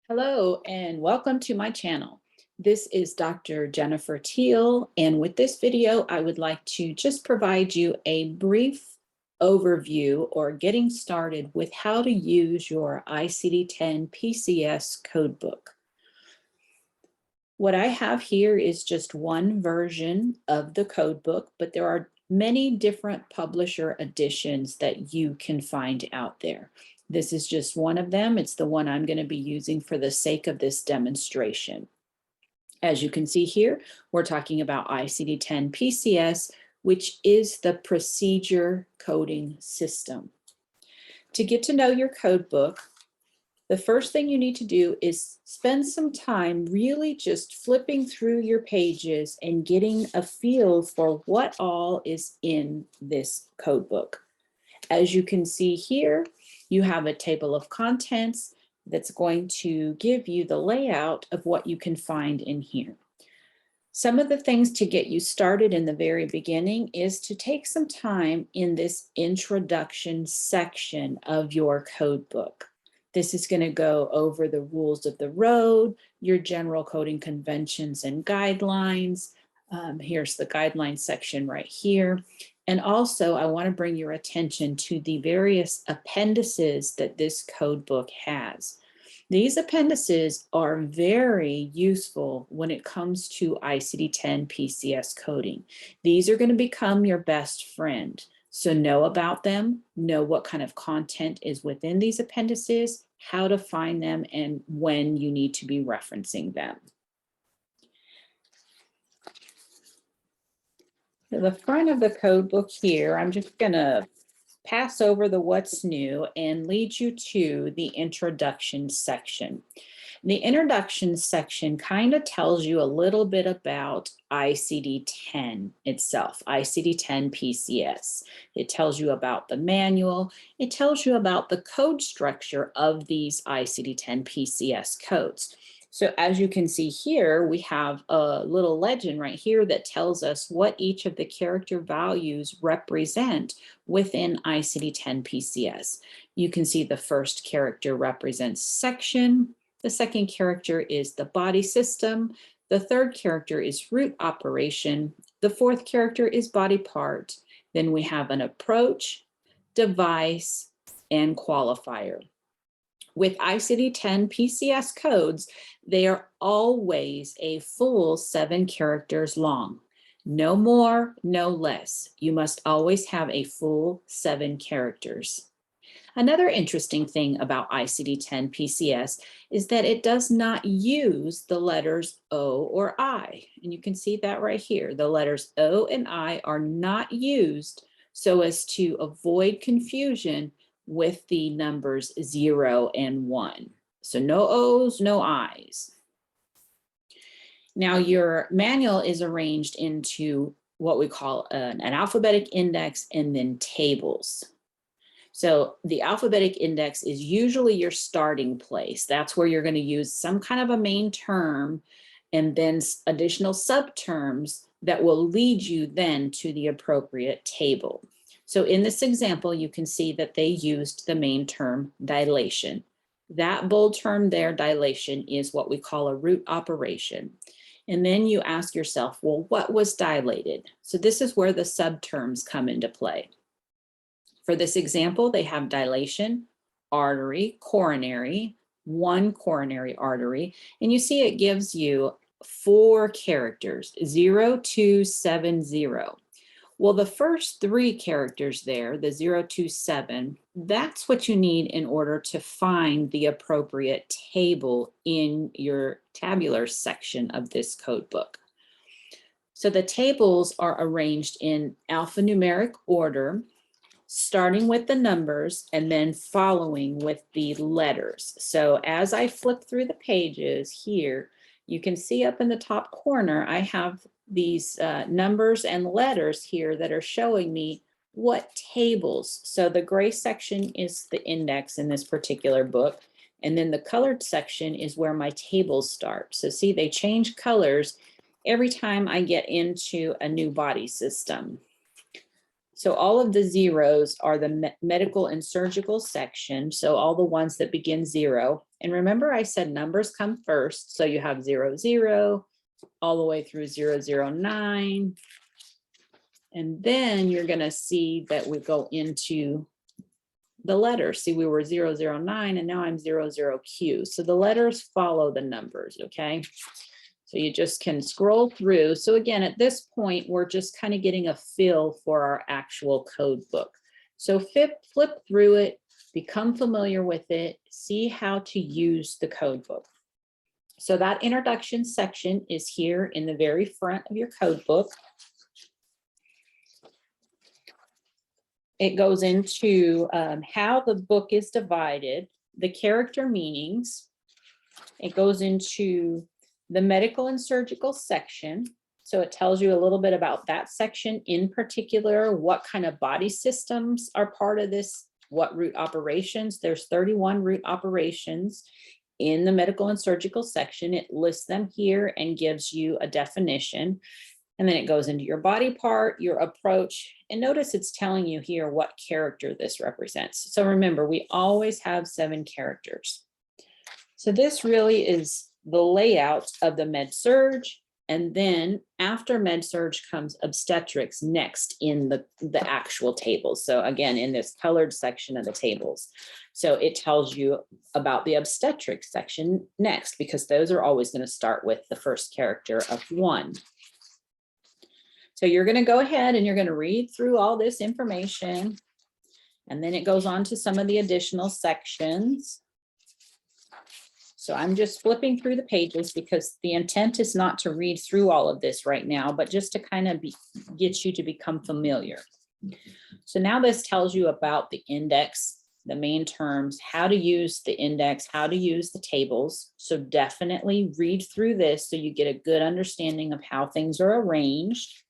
Hello and welcome to my channel. This is Dr. Jennifer Teal, and with this video, I would like to just provide you a brief overview or getting started with how to use your ICD-10-PCS codebook. What I have here is just one version of the codebook, but there are many different publisher editions that you can find out there. This is just one of them. It's the one I'm going to be using for the sake of this demonstration. As you can see here, we're talking about ICD-10-PCS, which is the procedure coding system. To get to know your codebook, the first thing you need to do is spend some time really just flipping through your pages and getting a feel for what all is in this codebook. As you can see here, you have a table of contents that's going to give you the layout of what you can find in here. Some of the things to get you started in the very beginning is to take some time in this introduction section of your codebook. This is going to go over the rules of the road, your general coding conventions and guidelines. Here's the guidelines section right here. And also, I want to bring your attention to the various appendices that this codebook has. These appendices are very useful when it comes to ICD-10-PCS coding. These are going to become your best friend. So know about them, know what kind of content is within these appendices, how to find them, and when you need to be referencing them. At the front of the code book here, I'm just going to pass over the what's new and lead you to the introduction section. The introduction section kind of tells you a little bit about ICD-10 itself, ICD-10-PCS. It tells you about the manual. It tells you about the code structure of these ICD-10-PCS codes. So as you can see here, we have a little legend right here that tells us what each of the character values represent within ICD-10-PCS. You can see the first character represents section. The second character is the body system. The third character is root operation. The fourth character is body part. Then we have an approach, device, and qualifier. With ICD-10-PCS codes, they are always a full 7 characters long. No more, no less. You must always have a full 7 characters. Another interesting thing about ICD-10-PCS is that it does not use the letters O or I. And you can see that right here. The letters O and I are not used so as to avoid confusion with the numbers 0 and 1. So no O's, no I's. Now your manual is arranged into what we call an alphabetic index and then tables. So the alphabetic index is usually your starting place. That's where you're going to use some kind of a main term and then additional subterms that will lead you then to the appropriate table. So in this example, you can see that they used the main term dilation. That bold term there, dilation, is what we call a root operation. And then you ask yourself, well, what was dilated? So this is where the subterms come into play. For this example, they have dilation, artery, coronary, one coronary artery, and you see it gives you 4 characters, 0, 2, 7, 0. Well, the first 3 characters there, the 0, 2, 7, that's what you need in order to find the appropriate table in your tabular section of this code book. So the tables are arranged in alphanumeric order, starting with the numbers and then following with the letters. So as I flip through the pages here, you can see up in the top corner, I have these numbers and letters here that are showing me what tables. So the gray section is the index in this particular book. And then the colored section is where my tables start. So see, they change colors every time I get into a new body system. So all of the zeros are the medical and surgical section. So all the ones that begin 0. And remember I said numbers come first. So you have 0, 0, all the way through 0, 0, 9. And then you're going to see that we go into the letters. See, we were 0, 0, 9, and now I'm 0, 0, Q. So the letters follow the numbers, okay? So you just can scroll through. So again, at this point, we're just kind of getting a feel for our actual code book. So flip through it, become familiar with it, see how to use the code book. So that introduction section is here in the very front of your code book. It goes into how the book is divided, the character meanings. It goes into the medical and surgical section. So it tells you a little bit about that section in particular, what kind of body systems are part of this, what root operations. There's 31 root operations in the medical and surgical section. It lists them here and gives you a definition. And then it goes into your body part, your approach, and notice it's telling you here what character this represents. So remember, we always have 7 characters. So this really is the layout of the med-surg, and then after med-surg comes obstetrics next in the actual tables. So again, in this colored section of the tables. So it tells you about the obstetrics section next, because those are always going to start with the first character of 1. So you're going to go ahead and you're going to read through all this information, and then it goes on to some of the additional sections. So I'm just flipping through the pages because the intent is not to read through all of this right now, but just to kind of get you to become familiar. So now this tells you about the index, the main terms, how to use the index, how to use the tables. So definitely read through this so you get a good understanding of how things are arranged.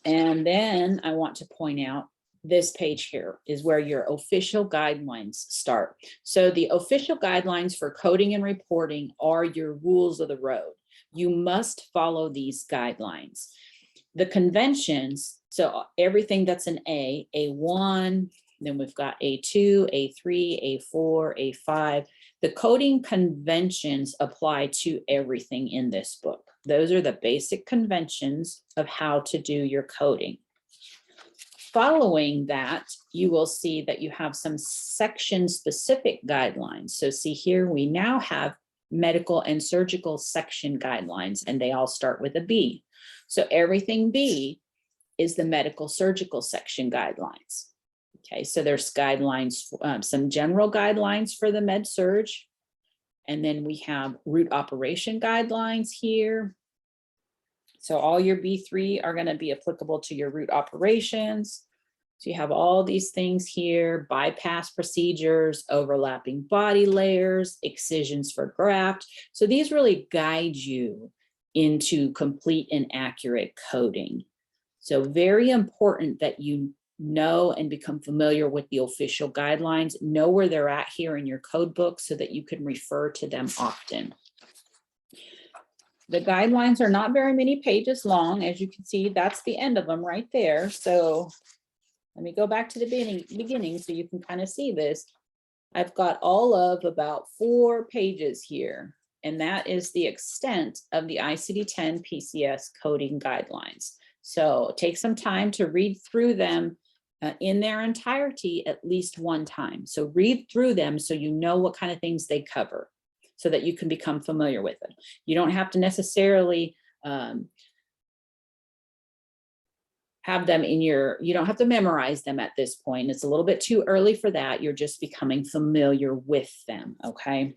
And then I want to point out this page here is where your official guidelines start. So the official guidelines for coding and reporting are your rules of the road. You must follow these guidelines. The conventions, so everything that's an A, A1, then we've got A2, A3, A4, A5. The coding conventions apply to everything in this book. Those are the basic conventions of how to do your coding. Following that, you will see that you have some section-specific guidelines. So see here, we now have medical and surgical section guidelines, and they all start with a B. So everything B is the medical surgical section guidelines. Okay, so there's guidelines, some general guidelines for the med-surg, and then we have root operation guidelines here. So all your B3 are going to be applicable to your root operations. So you have all these things here: bypass procedures, overlapping body layers, excisions for graft. So these really guide you into complete and accurate coding. So very important that you know and become familiar with the official guidelines, know where they're at here in your code book so that you can refer to them often. The guidelines are not very many pages long. As you can see, that's the end of them right there. So let me go back to the beginning so you can kind of see this. I've got all of about 4 pages here, and that is the extent of the ICD-10-PCS coding guidelines. So take some time to read through them in their entirety at least one time. So read through them so you know what kind of things they cover, so that you can become familiar with it. You don't have to necessarily have them in your, you don't have to memorize them at this point. It's a little bit too early for that. You're just becoming familiar with them, okay?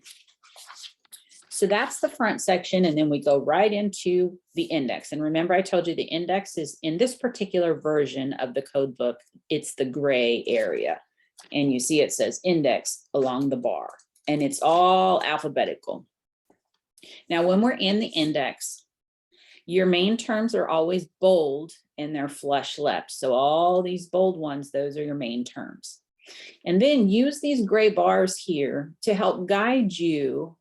So that's the front section, and then we go right into the index. And remember, I told you the index is, in this particular version of the code book, it's the gray area. And you see it says index along the bar, and it's all alphabetical. Now, when we're in the index, your main terms are always bold and they're flush left. So all these bold ones, those are your main terms. And then use these gray bars here to help guide you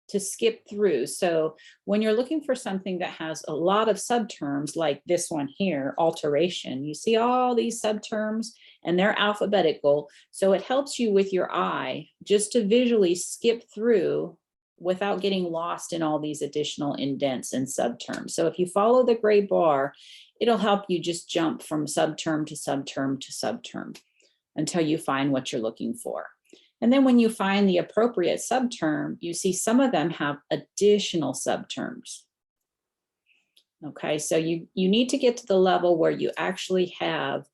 to skip through. So when you're looking for something that has a lot of subterms like this one here, alteration, you see all these subterms and they're alphabetical. So it helps you with your eye just to visually skip through without getting lost in all these additional indents and subterms. So if you follow the gray bar, it'll help you just jump from subterm to subterm to subterm until you find what you're looking for. And then when you find the appropriate subterm, you see some of them have additional subterms. Okay, so you need to get to the level where you actually have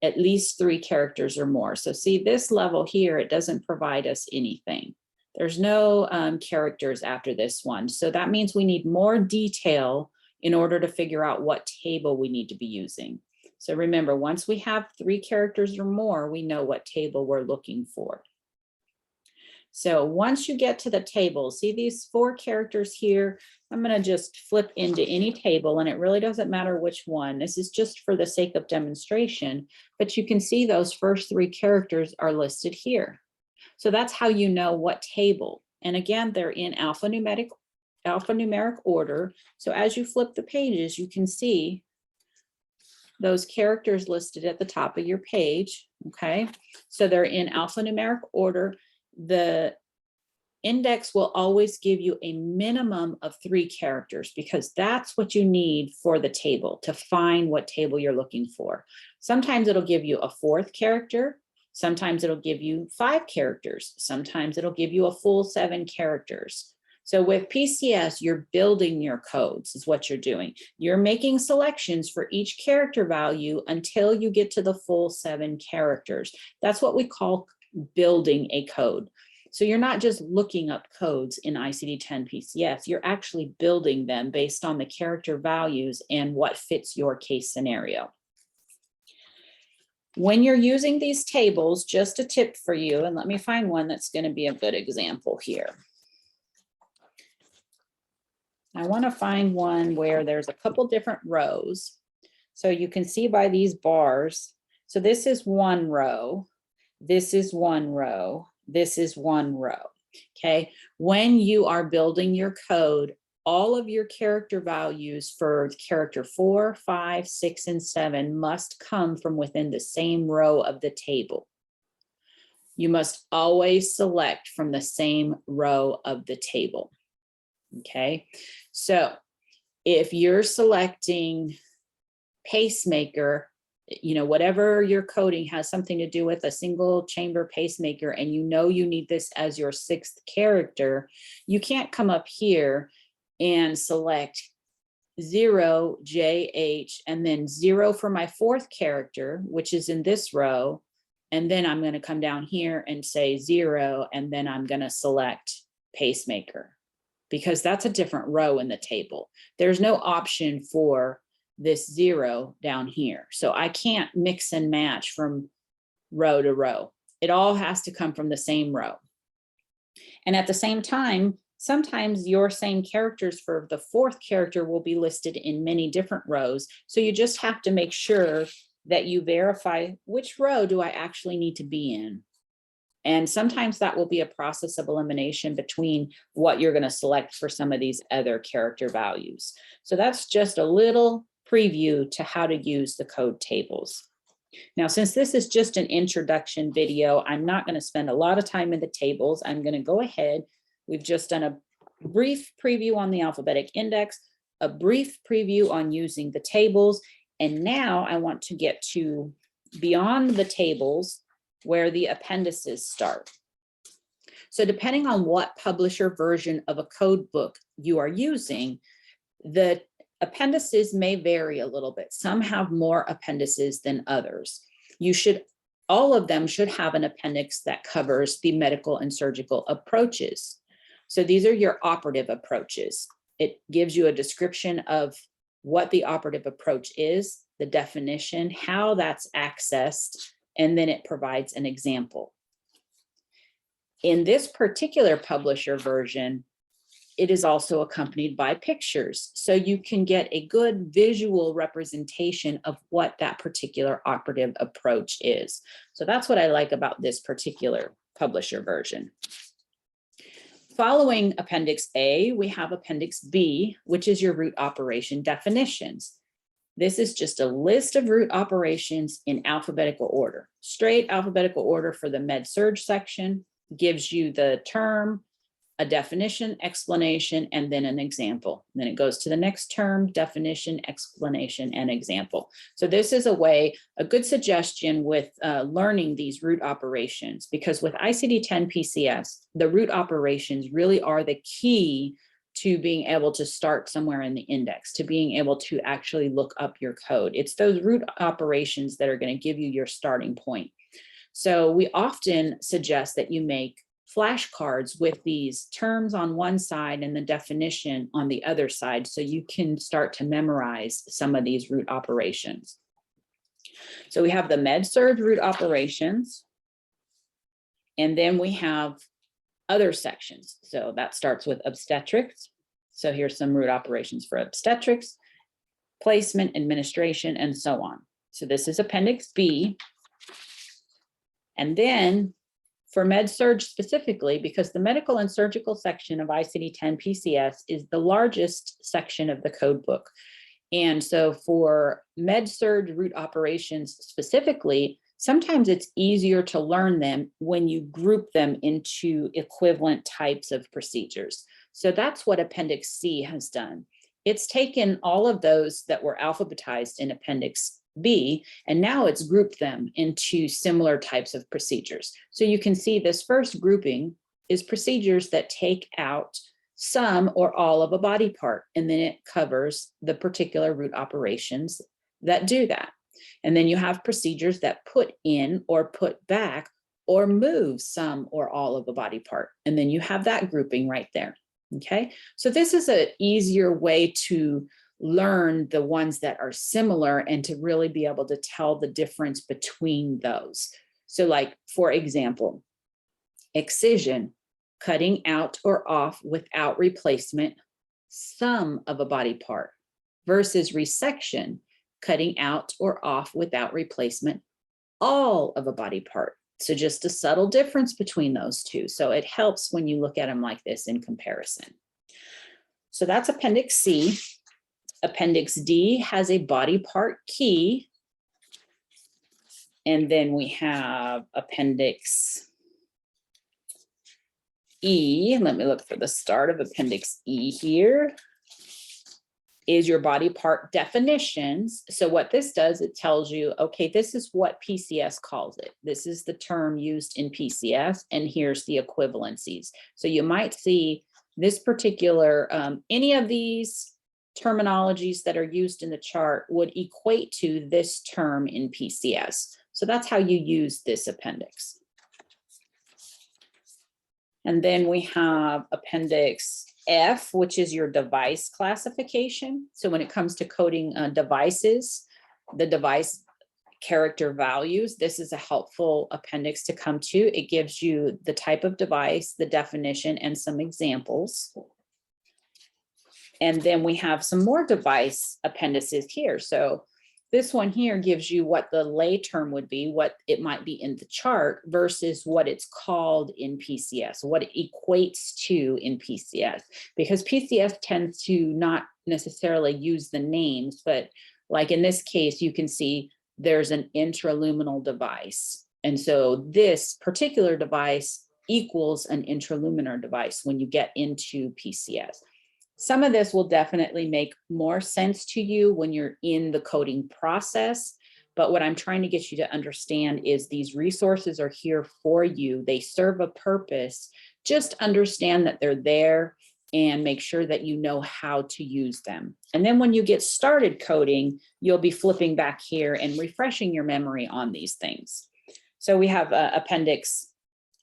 at least 3 characters or more. So see this level here, it doesn't provide us anything. There's no characters after this one. So that means we need more detail in order to figure out what table we need to be using. So remember, once we have 3 characters or more, we know what table we're looking for. So once you get to the table, see these 4 characters here, I'm going to just flip into any table, and it really doesn't matter which one. This is just for the sake of demonstration, but you can see those first 3 characters are listed here. So that's how you know what table. And again, they're in alphanumeric order. So as you flip the pages, you can see those characters listed at the top of your page. Okay, so they're in alphanumeric order. The index will always give you a minimum of 3 characters because that's what you need for the table to find what table you're looking for. Sometimes it'll give you a 4th character. Sometimes it'll give you 5 characters. Sometimes it'll give you a full 7 characters. So with PCS, you're building your codes is what you're doing. You're making selections for each character value until you get to the full 7 characters. That's what we call building a code. So you're not just looking up codes in ICD-10-PCS, you're actually building them based on the character values and what fits your case scenario. When you're using these tables, just a tip for you, and let me find one that's going to be a good example here. I want to find one where there's a couple different rows. So you can see by these bars. So this is one row. This is one row. This is one row. Okay. When you are building your code, all of your character values for character 4, 5, 6, and 7 must come from within the same row of the table. You must always select from the same row of the table. Okay. So if you're selecting pacemaker, you know, whatever your coding has something to do with a single chamber pacemaker, and you know you need this as your 6th character, you can't come up here and select 0, JH, and then 0 for my 4th character, which is in this row. And then I'm going to come down here and say 0, and then I'm going to select pacemaker, because that's a different row in the table. There's no option for this 0 down here. So I can't mix and match from row to row. It all has to come from the same row. And at the same time, sometimes your same characters for the 4th character will be listed in many different rows. So you just have to make sure that you verify which row do I actually need to be in. And sometimes that will be a process of elimination between what you're going to select for some of these other character values. So that's just a little preview to how to use the code tables. Now, since this is just an introduction video, I'm not going to spend a lot of time in the tables. I'm going to go ahead. We've just done a brief preview on the alphabetic index, a brief preview on using the tables, and now I want to get to beyond the tables where the appendices start. So depending on what publisher version of a code book you are using, the appendices may vary a little bit. Some have more appendices than others. All of them should have an appendix that covers the medical and surgical approaches. So these are your operative approaches. It gives you a description of what the operative approach is, the definition, how that's accessed, and then it provides an example. In this particular publisher version, it is also accompanied by pictures, so you can get a good visual representation of what that particular operative approach is. So that's what I like about this particular publisher version. Following Appendix A, we have Appendix B, which is your root operation definitions. This is just a list of root operations in alphabetical order. Straight alphabetical order for the med-surg section gives you the term, a definition, explanation, and then an example. And then it goes to the next term, definition, explanation, and example. So this is a good suggestion with learning these root operations, because with ICD-10-PCS, the root operations really are the key to being able to start somewhere in the index, to being able to actually look up your code. It's those root operations that are going to give you your starting point. So we often suggest that you make flashcards with these terms on one side and the definition on the other side, so you can start to memorize some of these root operations. So we have the med-surg root operations, and then we have other sections. So that starts with obstetrics. So here's some root operations for obstetrics, placement, administration, and so on. So this is Appendix B. And then for med-surg specifically, because the medical and surgical section of ICD-10-PCS is the largest section of the code book. And so for med-surg root operations specifically, sometimes it's easier to learn them when you group them into equivalent types of procedures. So that's what Appendix C has done. It's taken all of those that were alphabetized in Appendix B, and now it's grouped them into similar types of procedures. So you can see this first grouping is procedures that take out some or all of a body part, and then it covers the particular root operations that do that. And then you have procedures that put in or put back or move some or all of a body part. And then you have that grouping right there. Okay, so this is an easier way to learn the ones that are similar and to really be able to tell the difference between those. So like, for example, excision, cutting out or off without replacement some of a body part, versus resection, cutting out or off without replacement all of a body part. So just a subtle difference between those two. So it helps when you look at them like this in comparison. So that's Appendix C. Appendix D has a body part key. And then we have Appendix E. Let me look for the start of Appendix E here. Is your body part definitions. So what this does, it tells you, okay, this is what PCS calls it. This is the term used in PCS, and here's the equivalencies. So you might see this particular, any of these terminologies that are used in the chart would equate to this term in PCS. So that's how you use this appendix. And then we have Appendix F, which is your device classification. So when it comes to coding devices, the device character values, this is a helpful appendix to come to. It gives you the type of device, the definition, and some examples. And then we have some more device appendices here. So this one here gives you what the lay term would be, what it might be in the chart versus what it's called in PCS, what it equates to in PCS, because PCS tends to not necessarily use the names, but like in this case, you can see there's an intraluminal device. And so this particular device equals an intraluminar device when you get into PCS. Some of this will definitely make more sense to you when you're in the coding process. But what I'm trying to get you to understand is these resources are here for you. They serve a purpose. Just understand that they're there and make sure that you know how to use them. And then when you get started coding, you'll be flipping back here and refreshing your memory on these things. So we have Appendix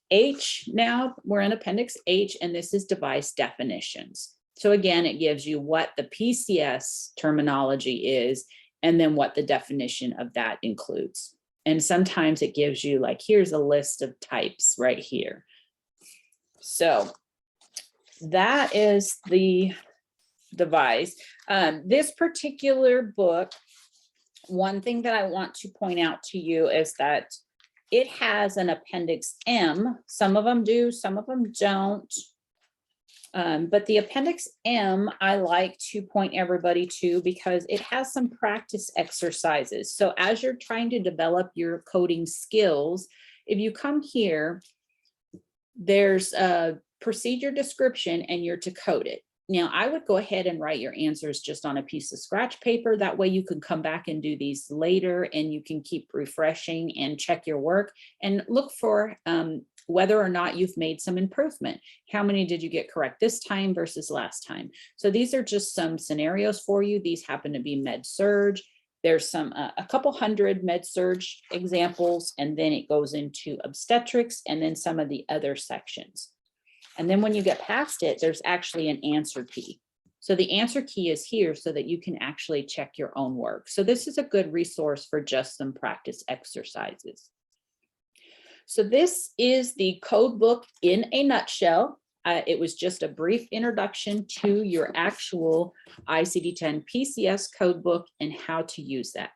H now. We're in Appendix H, and this is device definitions. So again, it gives you what the PCS terminology is, and then what the definition of that includes. And sometimes it gives you like, here's a list of types right here. So that is the device. This particular book, one thing that I want to point out to you is that it has an Appendix M. Some of them do, some of them don't. But the Appendix M, I like to point everybody to because it has some practice exercises. So as you're trying to develop your coding skills, if you come here, there's a procedure description and you're to code it. Now, I would go ahead and write your answers just on a piece of scratch paper. That way you can come back and do these later and you can keep refreshing and check your work and look for whether or not you've made some improvement. How many did you get correct this time versus last time? So these are just some scenarios for you. These happen to be med-surg. There's some a couple hundred med-surg examples, and then it goes into obstetrics and then some of the other sections. And then when you get past it, there's actually an answer key. So the answer key is here so that you can actually check your own work. So this is a good resource for just some practice exercises. So this is the code book in a nutshell. It was just a brief introduction to your actual ICD-10-PCS code book and how to use that.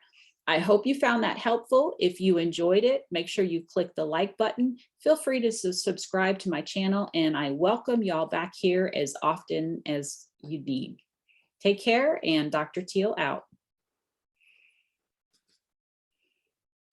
I hope you found that helpful. If you enjoyed it, make sure you click the like button. Feel free to subscribe to my channel, and I welcome y'all back here as often as you need. Take care, and Dr. Teal out.